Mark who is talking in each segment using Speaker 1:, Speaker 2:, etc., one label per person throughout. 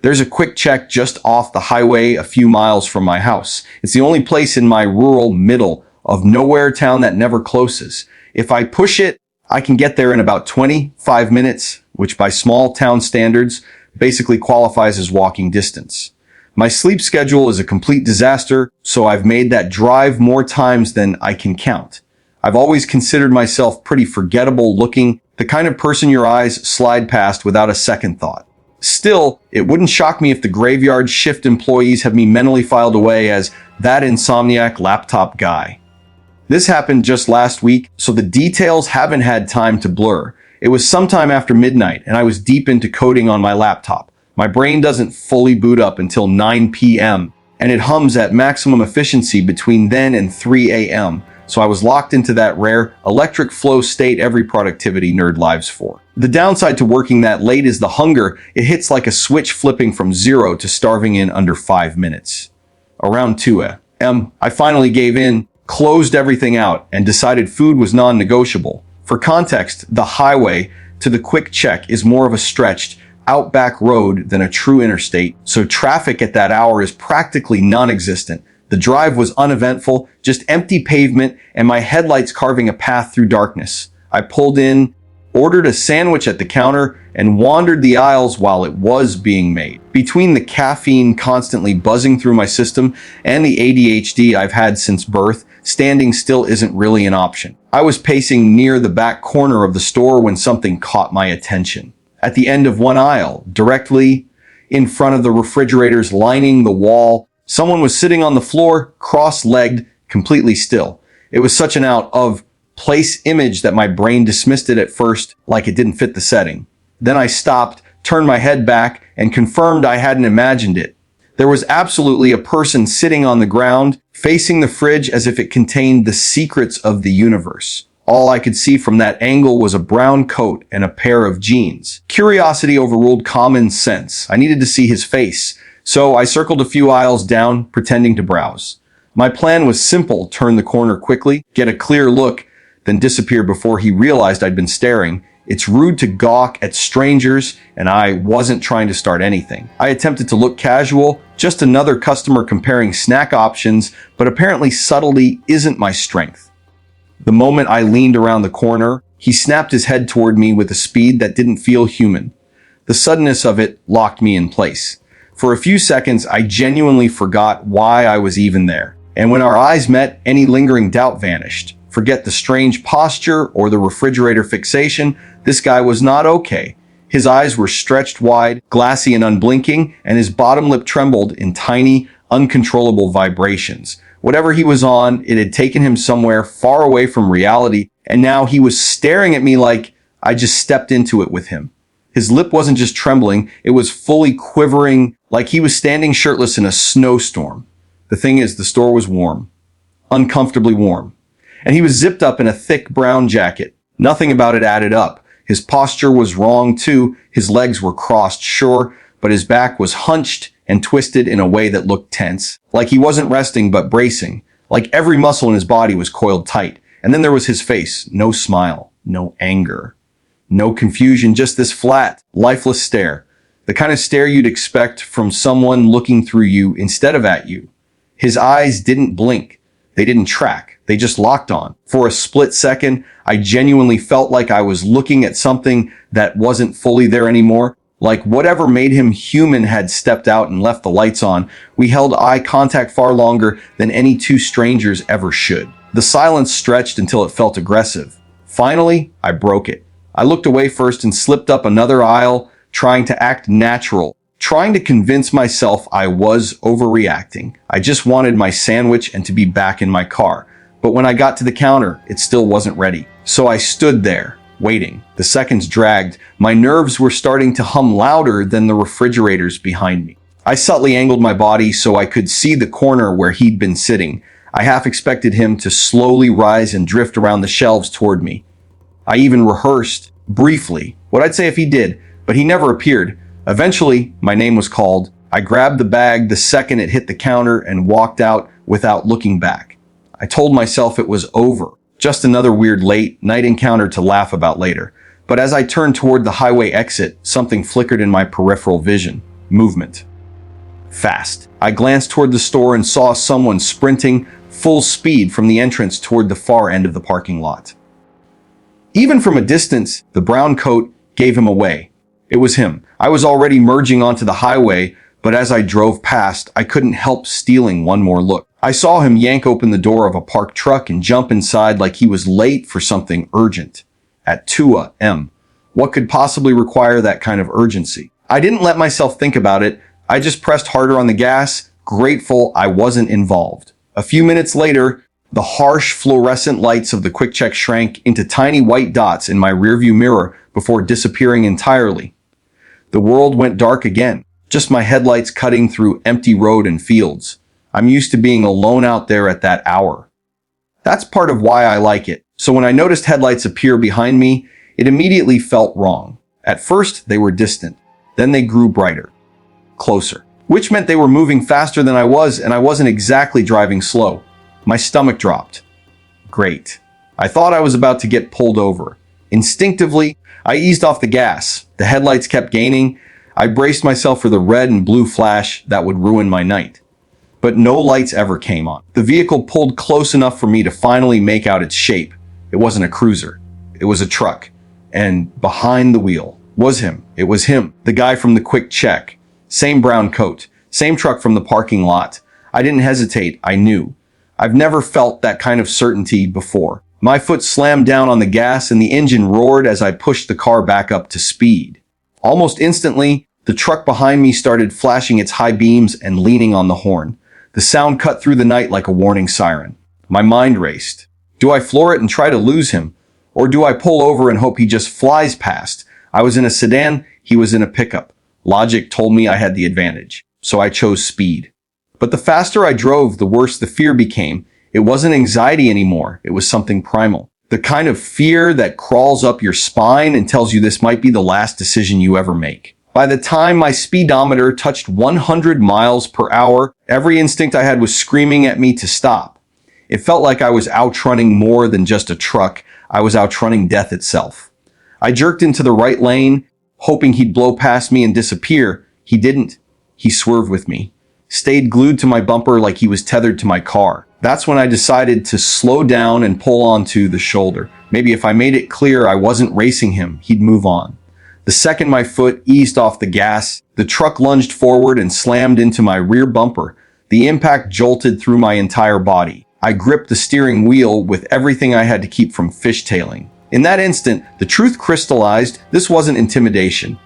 Speaker 1: There's a quick check just off the highway a few miles from my house. It's the only place in my rural middle of nowhere town that never closes. If I push it, I can get there in about 25 minutes, which by small town standards basically qualifies as walking distance. My sleep schedule is a complete disaster, so I've made that drive more times than I can count. I've always considered myself pretty forgettable looking, the kind of person your eyes slide past without a second thought. Still, it wouldn't shock me if the graveyard shift employees have me mentally filed away as that insomniac laptop guy. This happened just last week, so the details haven't had time to blur. It was sometime after midnight, and I was deep into coding on my laptop. My brain doesn't fully boot up until 9 p.m., and it hums at maximum efficiency between then and 3 a.m., so I was locked into that rare electric flow state every productivity nerd lives for. The downside to working that late is the hunger. It hits like a switch flipping from 0 to starving in under 5 minutes. Around 2 a.m., I finally gave in, closed everything out, and decided food was non-negotiable. For context, the highway to the quick check is more of a stretched, outback road than a true interstate, so traffic at that hour is practically non-existent. The drive was uneventful, just empty pavement and my headlights carving a path through darkness. I pulled in, ordered a sandwich at the counter, and wandered the aisles while it was being made. Between the caffeine constantly buzzing through my system and the ADHD I've had since birth, standing still isn't really an option. I was pacing near the back corner of the store when something caught my attention. At the end of one aisle, directly in front of the refrigerators lining the wall, someone was sitting on the floor, cross-legged, completely still. It was such an out-of-place image that my brain dismissed it at first like it didn't fit the setting. Then I stopped, turned my head back, and confirmed I hadn't imagined it. There was absolutely a person sitting on the ground, facing the fridge as if it contained the secrets of the universe. All I could see from that angle was a brown coat and a pair of jeans. Curiosity overruled common sense. I needed to see his face. So I circled a few aisles down, pretending to browse. My plan was simple: turn the corner quickly, get a clear look, then disappear before he realized I'd been staring. It's rude to gawk at strangers, and I wasn't trying to start anything. I attempted to look casual, just another customer comparing snack options, but apparently subtlety isn't my strength. The moment I leaned around the corner, he snapped his head toward me with a speed that didn't feel human. The suddenness of it locked me in place. For a few seconds, I genuinely forgot why I was even there. And when our eyes met, any lingering doubt vanished. Forget the strange posture or the refrigerator fixation. This guy was not okay. His eyes were stretched wide, glassy and unblinking, and his bottom lip trembled in tiny, uncontrollable vibrations. Whatever he was on, it had taken him somewhere far away from reality, and now he was staring at me like I just stepped into it with him. His lip wasn't just trembling, it was fully quivering, like he was standing shirtless in a snowstorm. The thing is, the store was warm. Uncomfortably warm. And he was zipped up in a thick brown jacket. Nothing about it added up. His posture was wrong too. His legs were crossed, sure, but his back was hunched and twisted in a way that looked tense. Like he wasn't resting but bracing. Like every muscle in his body was coiled tight. And then there was his face. No smile. No anger. No confusion, just this flat, lifeless stare. The kind of stare you'd expect from someone looking through you instead of at you. His eyes didn't blink. They didn't track. They just locked on. For a split second, I genuinely felt like I was looking at something that wasn't fully there anymore. Like whatever made him human had stepped out and left the lights on. We held eye contact far longer than any two strangers ever should. The silence stretched until it felt aggressive. Finally, I broke it. I looked away first and slipped up another aisle, trying to act natural, trying to convince myself I was overreacting. I just wanted my sandwich and to be back in my car. But when I got to the counter, it still wasn't ready. So I stood there, waiting. The seconds dragged. My nerves were starting to hum louder than the refrigerators behind me. I subtly angled my body so I could see the corner where he'd been sitting. I half expected him to slowly rise and drift around the shelves toward me. I even rehearsed, briefly, what I'd say if he did, but he never appeared. Eventually, my name was called. I grabbed the bag the second it hit the counter and walked out without looking back. I told myself it was over. Just another weird late night encounter to laugh about later. But as I turned toward the highway exit, something flickered in my peripheral vision. Movement. Fast. I glanced toward the store and saw someone sprinting full speed from the entrance toward the far end of the parking lot. Even from a distance, the brown coat gave him away. It was him. I was already merging onto the highway, but as I drove past, I couldn't help stealing one more look. I saw him yank open the door of a parked truck and jump inside like he was late for something urgent. At 2 a.m. What could possibly require that kind of urgency? I didn't let myself think about it. I just pressed harder on the gas, grateful I wasn't involved. A few minutes later, the harsh fluorescent lights of the quick check shrank into tiny white dots in my rearview mirror before disappearing entirely. The world went dark again, just my headlights cutting through empty road and fields. I'm used to being alone out there at that hour. That's part of why I like it. So when I noticed headlights appear behind me, it immediately felt wrong. At first, they were distant. Then they grew brighter, closer, which meant they were moving faster than I was, and I wasn't exactly driving slow. My stomach dropped. Great. I thought I was about to get pulled over. Instinctively, I eased off the gas. The headlights kept gaining. I braced myself for the red and blue flash that would ruin my night. But no lights ever came on. The vehicle pulled close enough for me to finally make out its shape. It wasn't a cruiser. It was a truck. And behind the wheel was him. It was him, the guy from the quick check. Same brown coat. Same truck from the parking lot. I didn't hesitate. I knew. I've never felt that kind of certainty before. My foot slammed down on the gas and the engine roared as I pushed the car back up to speed. Almost instantly, the truck behind me started flashing its high beams and leaning on the horn. The sound cut through the night like a warning siren. My mind raced. Do I floor it and try to lose him? Or do I pull over and hope he just flies past? I was in a sedan, he was in a pickup. Logic told me I had the advantage, so I chose speed. But the faster I drove, the worse the fear became. It wasn't anxiety anymore. It was something primal. The kind of fear that crawls up your spine and tells you this might be the last decision you ever make. By the time my speedometer touched 100 miles per hour, every instinct I had was screaming at me to stop. It felt like I was outrunning more than just a truck. I was outrunning death itself. I jerked into the right lane, hoping he'd blow past me and disappear. He didn't. He swerved with me, stayed glued to my bumper like he was tethered to my car. That's when I decided to slow down and pull onto the shoulder. Maybe if I made it clear I wasn't racing him, he'd move on. The second my foot eased off the gas, the truck lunged forward and slammed into my rear bumper. The impact jolted through my entire body. I gripped the steering wheel with everything I had to keep from fishtailing. In that instant, the truth crystallized. This wasn't intimidation.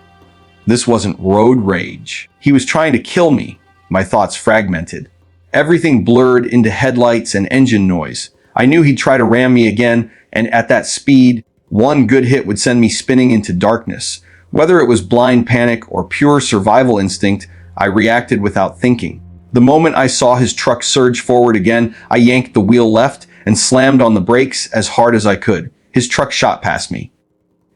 Speaker 1: This wasn't road rage. He was trying to kill me. My thoughts fragmented. Everything blurred into headlights and engine noise. I knew he'd try to ram me again, and at that speed, one good hit would send me spinning into darkness. Whether it was blind panic or pure survival instinct, I reacted without thinking. The moment I saw his truck surge forward again, I yanked the wheel left and slammed on the brakes as hard as I could. His truck shot past me.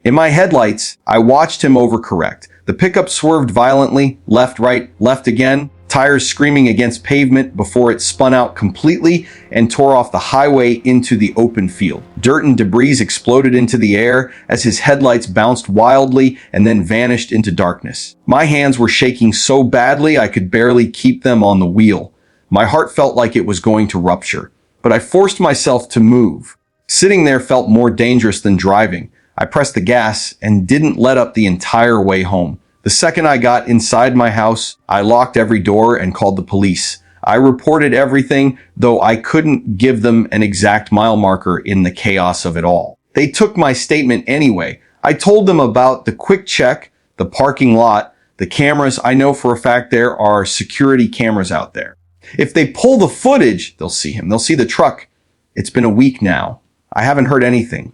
Speaker 1: In my headlights, I watched him overcorrect. The pickup swerved violently, left, right, left again, tires screaming against pavement before it spun out completely and tore off the highway into the open field. Dirt and debris exploded into the air as his headlights bounced wildly and then vanished into darkness. My hands were shaking so badly I could barely keep them on the wheel. My heart felt like it was going to rupture, but I forced myself to move. Sitting there felt more dangerous than driving. I pressed the gas and didn't let up the entire way home. The second I got inside my house, I locked every door and called the police. I reported everything, though I couldn't give them an exact mile marker in the chaos of it all. They took my statement anyway. I told them about the quick check, the parking lot, the cameras. I know for a fact there are security cameras out there. If they pull the footage, they'll see him. They'll see the truck. It's been a week now. I haven't heard anything.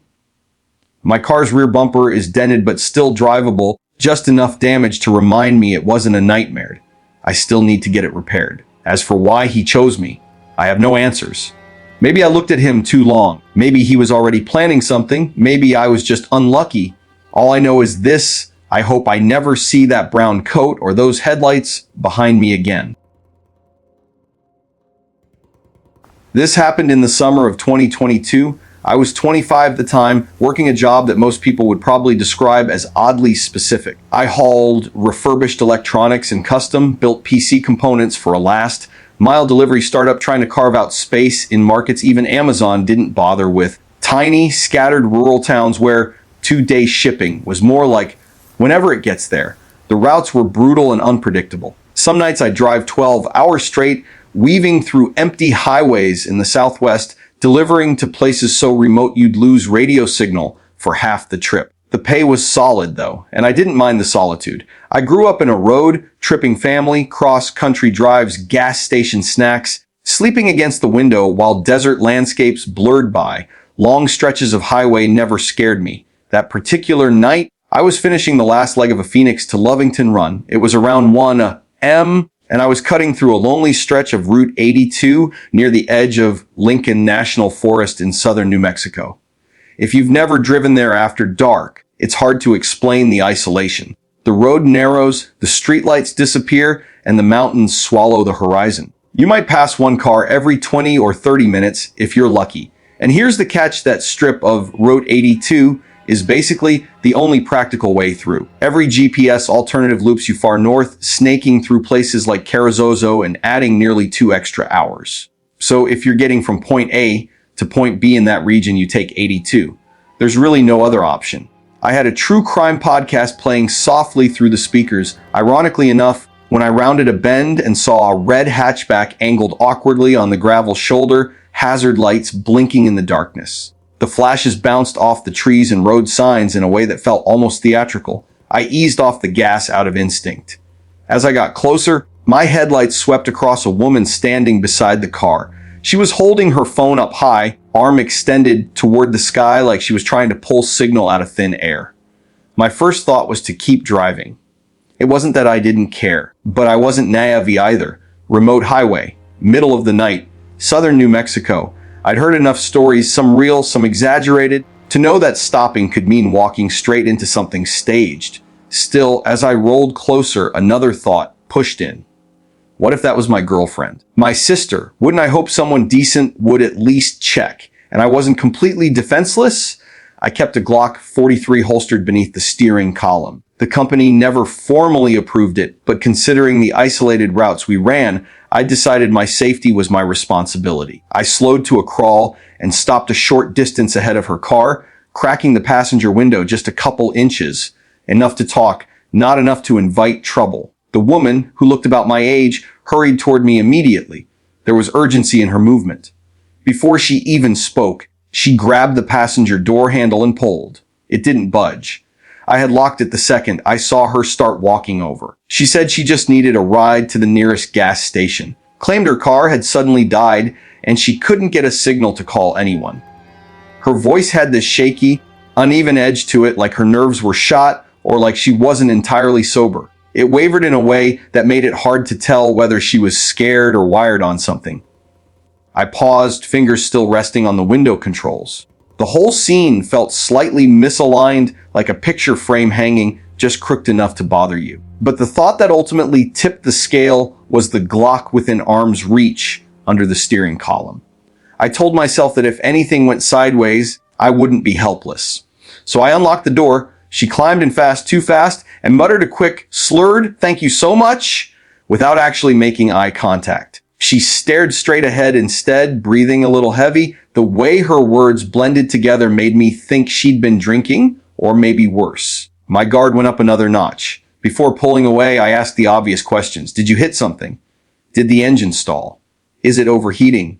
Speaker 1: My car's rear bumper is dented but still drivable. Just enough damage to remind me it wasn't a nightmare. I still need to get it repaired. As for why he chose me, I have no answers. Maybe I looked at him too long. Maybe he was already planning something. Maybe I was just unlucky. All I know is this: I hope I never see that brown coat or those headlights behind me again. This happened in the summer of 2022. I was 25 at the time, working a job that most people would probably describe as oddly specific. I hauled refurbished electronics and custom-built PC components for a last-mile delivery startup trying to carve out space in markets even Amazon didn't bother with. Tiny, scattered rural towns where two-day shipping was more like whenever it gets there. The routes were brutal and unpredictable. Some nights I'd drive 12 hours straight, weaving through empty highways in the Southwest, delivering to places so remote you'd lose radio signal for half the trip. The pay was solid, though, and I didn't mind the solitude. I grew up in a road-tripping family, cross-country drives, gas station snacks, sleeping against the window while desert landscapes blurred by. Long stretches of highway never scared me. That particular night, I was finishing the last leg of a Phoenix to Lovington run. It was around 1 a.m., and I was cutting through a lonely stretch of Route 82 near the edge of Lincoln National Forest in southern New Mexico. If you've never driven there after dark, it's hard to explain the isolation. The road narrows, the streetlights disappear, and the mountains swallow the horizon. You might pass one car every 20 or 30 minutes if you're lucky. And here's the catch: that strip of Route 82 is basically the only practical way through. Every GPS alternative loops you far north, snaking through places like Carrizozo and adding nearly 2 extra hours. So if you're getting from point A to point B in that region, you take 82. There's really no other option. I had a true crime podcast playing softly through the speakers. Ironically enough, when I rounded a bend and saw a red hatchback angled awkwardly on the gravel shoulder, hazard lights blinking in the darkness. The flashes bounced off the trees and road signs in a way that felt almost theatrical. I eased off the gas out of instinct. As I got closer, my headlights swept across a woman standing beside the car. She was holding her phone up high, arm extended toward the sky like she was trying to pull signal out of thin air. My first thought was to keep driving. It wasn't that I didn't care, but I wasn't naive either. Remote highway, middle of the night, southern New Mexico. I'd heard enough stories, some real, some exaggerated, to know that stopping could mean walking straight into something staged. Still, as I rolled closer, another thought pushed in. What if that was my girlfriend? My sister? Wouldn't I hope someone decent would at least check? And I wasn't completely defenseless? I kept a Glock 43 holstered beneath the steering column. The company never formally approved it, but considering the isolated routes we ran, I decided my safety was my responsibility. I slowed to a crawl and stopped a short distance ahead of her car, cracking the passenger window just a couple inches, enough to talk, not enough to invite trouble. The woman, who looked about my age, hurried toward me immediately. There was urgency in her movement. Before she even spoke, she grabbed the passenger door handle and pulled. It didn't budge. I had locked it the second I saw her start walking over. She said she just needed a ride to the nearest gas station, claimed her car had suddenly died, and she couldn't get a signal to call anyone. Her voice had this shaky, uneven edge to it, like her nerves were shot or like she wasn't entirely sober. It wavered in a way that made it hard to tell whether she was scared or wired on something. I paused, fingers still resting on the window controls. The whole scene felt slightly misaligned, like a picture frame hanging just crooked enough to bother you. But the thought that ultimately tipped the scale was the Glock within arm's reach under the steering column. I told myself that if anything went sideways, I wouldn't be helpless. So I unlocked the door. She climbed in fast, too fast, and muttered a quick, slurred, "Thank you so much," without actually making eye contact. She stared straight ahead instead, breathing a little heavy. The way her words blended together made me think she'd been drinking, or maybe worse. My guard went up another notch. Before pulling away, I asked the obvious questions. Did you hit something? Did the engine stall? Is it overheating?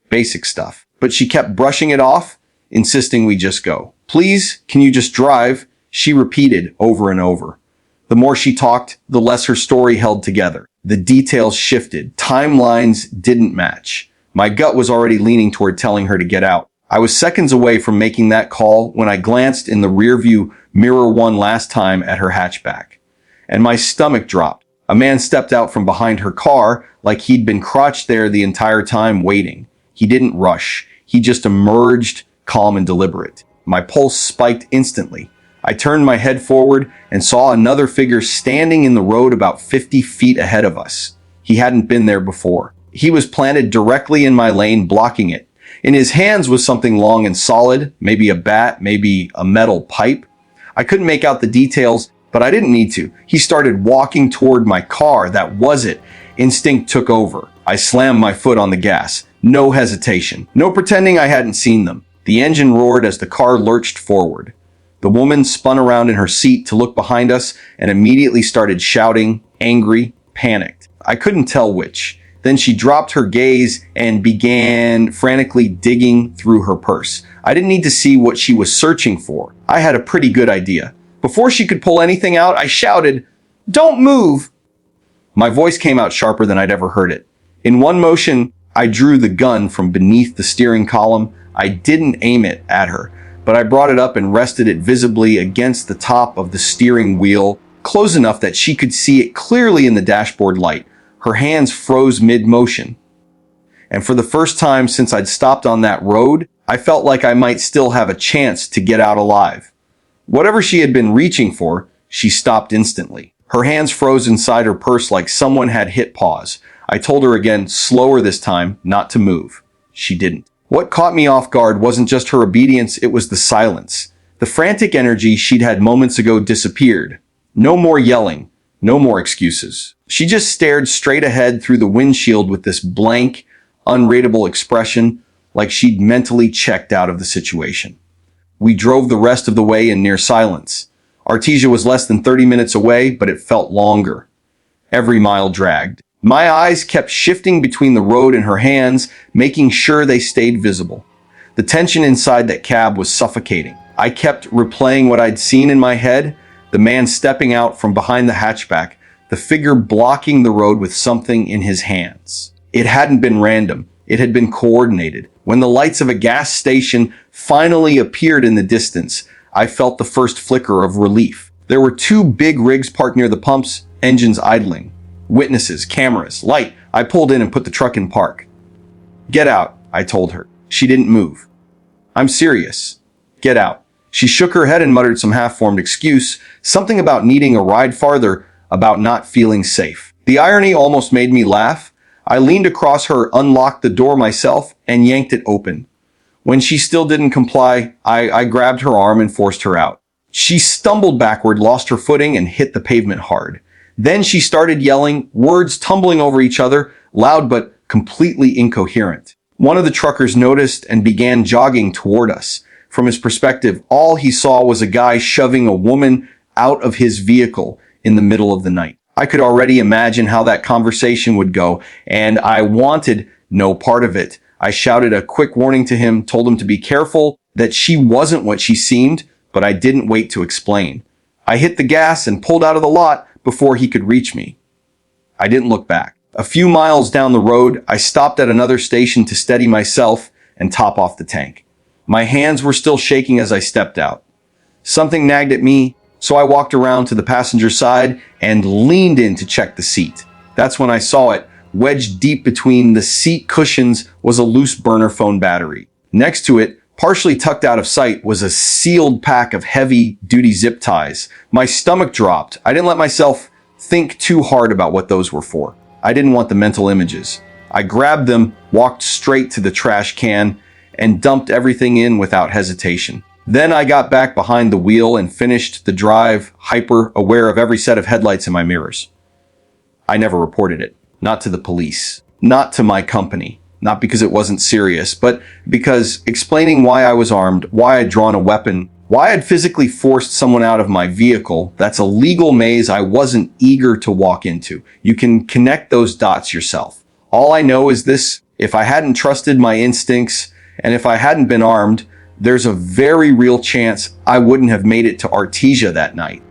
Speaker 1: Basic stuff. But she kept brushing it off, insisting we just go. "Please, can you just drive?" she repeated over and over. The more she talked, the less her story held together. The details shifted. Timelines didn't match. My gut was already leaning toward telling her to get out. I was seconds away from making that call when I glanced in the rearview mirror one last time at her hatchback. And my stomach dropped. A man stepped out from behind her car like he'd been crouched there the entire time waiting. He didn't rush. He just emerged, calm and deliberate. My pulse spiked instantly. I turned my head forward and saw another figure standing in the road about 50 feet ahead of us. He hadn't been there before. He was planted directly in my lane, blocking it. In his hands was something long and solid, maybe a bat, maybe a metal pipe. I couldn't make out the details, but I didn't need to. He started walking toward my car. That was it. Instinct took over. I slammed my foot on the gas. No hesitation. No pretending I hadn't seen them. The engine roared as the car lurched forward. The woman spun around in her seat to look behind us and immediately started shouting, angry, panicked. I couldn't tell which. Then she dropped her gaze and began frantically digging through her purse. I didn't need to see what she was searching for. I had a pretty good idea. Before she could pull anything out, I shouted, "Don't move!" My voice came out sharper than I'd ever heard it. In one motion, I drew the gun from beneath the steering column. I didn't aim it at her, but I brought it up and rested it visibly against the top of the steering wheel, close enough that she could see it clearly in the dashboard light. Her hands froze mid-motion. And for the first time since I'd stopped on that road, I felt like I might still have a chance to get out alive. Whatever she had been reaching for, she stopped instantly. Her hands froze inside her purse like someone had hit pause. I told her again, slower this time, not to move. She didn't. What caught me off guard wasn't just her obedience, it was the silence. The frantic energy she'd had moments ago disappeared. No more yelling, no more excuses. She just stared straight ahead through the windshield with this blank, unreadable expression, like she'd mentally checked out of the situation. We drove the rest of the way in near silence. Artesia was less than 30 minutes away, but it felt longer. Every mile dragged. My eyes kept shifting between the road and her hands, making sure they stayed visible. The tension inside that cab was suffocating. I kept replaying what I'd seen in my head, the man stepping out from behind the hatchback, the figure blocking the road with something in his hands. It hadn't been random. It had been coordinated. When the lights of a gas station finally appeared in the distance, I felt the first flicker of relief. There were two big rigs parked near the pumps, engines idling. Witnesses, cameras, light. I pulled in and put the truck in park. "Get out," I told her. She didn't move. "I'm serious. Get out." She shook her head and muttered some half-formed excuse, something about needing a ride farther, about not feeling safe. The irony almost made me laugh. I leaned across her, unlocked the door myself, and yanked it open. When she still didn't comply, I grabbed her arm and forced her out. She stumbled backward, lost her footing, and hit the pavement hard. Then she started yelling, words tumbling over each other, loud but completely incoherent. One of the truckers noticed and began jogging toward us. From his perspective, all he saw was a guy shoving a woman out of his vehicle in the middle of the night. I could already imagine how that conversation would go, and I wanted no part of it. I shouted a quick warning to him, told him to be careful, that she wasn't what she seemed, but I didn't wait to explain. I hit the gas and pulled out of the lot before he could reach me. I didn't look back. A few miles down the road, I stopped at another station to steady myself and top off the tank. My hands were still shaking as I stepped out. Something nagged at me, so I walked around to the passenger side and leaned in to check the seat. That's when I saw it. Wedged deep between the seat cushions was a loose burner phone battery. Next to it, partially tucked out of sight, was a sealed pack of heavy-duty zip ties. My stomach dropped. I didn't let myself think too hard about what those were for. I didn't want the mental images. I grabbed them, walked straight to the trash can, and dumped everything in without hesitation. Then I got back behind the wheel and finished the drive, hyper aware of every set of headlights in my mirrors. I never reported it. Not to the police. Not to my company. Not because it wasn't serious, but because explaining why I was armed, why I'd drawn a weapon, why I'd physically forced someone out of my vehicle, that's a legal maze I wasn't eager to walk into. You can connect those dots yourself. All I know is this: if I hadn't trusted my instincts, and if I hadn't been armed, there's a very real chance I wouldn't have made it to Artesia that night.